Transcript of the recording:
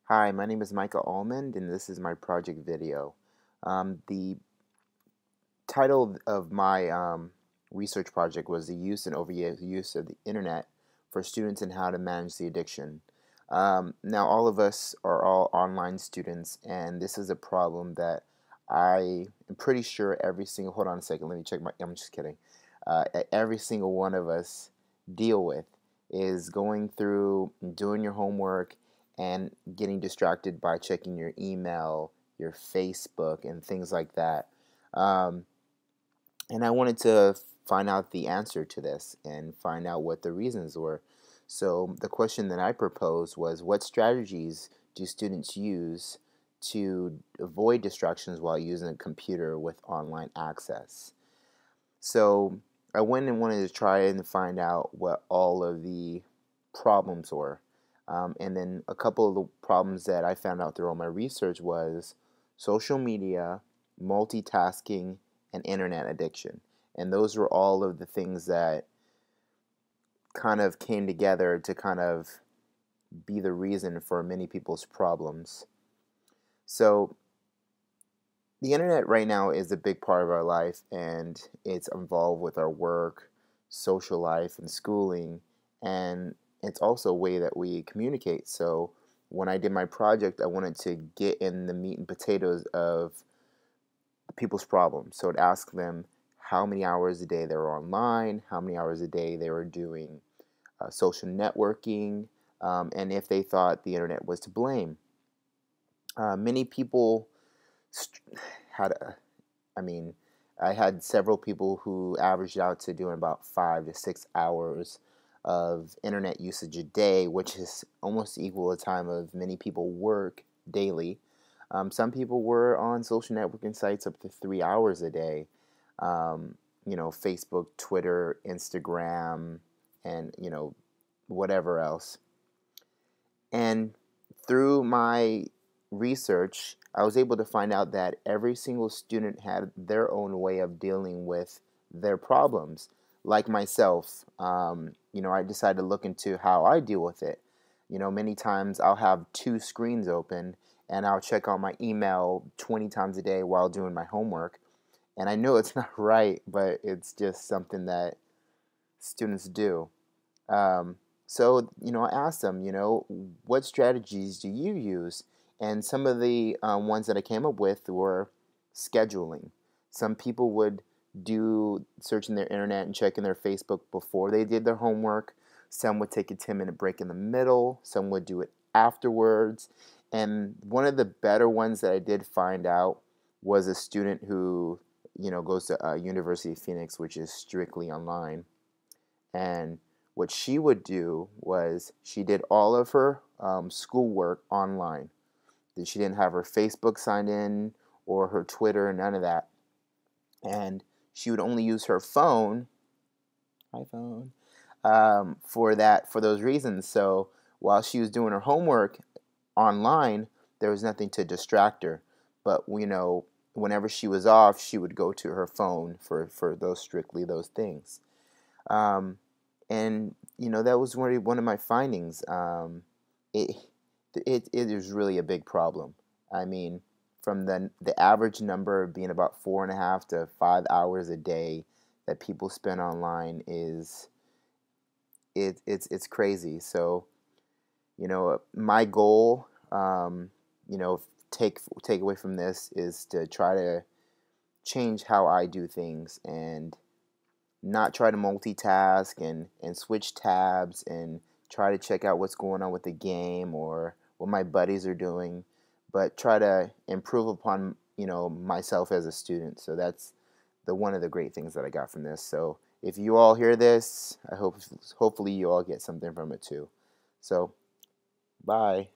Hi, my name is Micah Almond, and this is my project video. The title of my research project was the use and overuse of the internet for students and how to manage the addiction. Now, all of us are all online students, and this is a problem that I am pretty sure every single, hold on a second, let me check I'm just kidding. Every single one of us deal with is going through doing your homework and getting distracted by checking your email, your Facebook, and things like that. Um, and I wanted to find out the answer to this and find out what the reasons were. So the question that I proposed was, what strategies do students use to avoid distractions while using a computer with online access? So I went and wanted to try and find out what all of the problems were. And then a couple of the problems that I found out through all my research was social media, multitasking, and internet addiction. And those were all of the things that kind of came together to kind of be the reason for many people's problems. So the internet right now is a big part of our life, and it's involved with our work, social life, and schooling, and it's also a way that we communicate. So when I did my project, I wanted to get in the meat and potatoes of people's problems. So I'd ask them how many hours a day they were online, how many hours a day they were doing social networking, and if they thought the internet was to blame. Many people had a, I mean, I had several people who averaged out to doing about 5 to 6 hours of internet usage a day, which is almost equal the time of many people work daily. Some people were on social networking sites up to 3 hours a day. Facebook, Twitter, Instagram, and whatever else. And through my research, I was able to find out that every single student had their own way of dealing with their problems. Like myself, I decided to look into how I deal with it. Many times I'll have two screens open and I'll check out my email 20 times a day while doing my homework. And I know it's not right, but it's just something that students do. So, I asked them, what strategies do you use? And some of the ones that I came up with were scheduling. Some people would do searching their internet and checking their Facebook before they did their homework. Some would take a 10-minute break in the middle. Some would do it afterwards. And one of the better ones that I did find out was a student who, goes to University of Phoenix, which is strictly online. And what she would do was she did all of her schoolwork online. She didn't have her Facebook signed in or her Twitter, none of that. And she would only use her phone, iPhone, for those reasons. So while she was doing her homework online, there was nothing to distract her. But whenever she was off, she would go to her phone for those strictly those things. Um, and that was one of my findings. It, it is really a big problem. I mean, from the average number being about 4.5 to 5 hours a day that people spend online is it's crazy. So my goal, you know, take away from this is to try to change how I do things and not try to multitask and switch tabs and try to check out what's going on with the game or what my buddies are doing, but try to improve upon myself as a student. So that's the one of the great things that I got from this. So if you all hear this, hopefully you all get something from it too. So bye.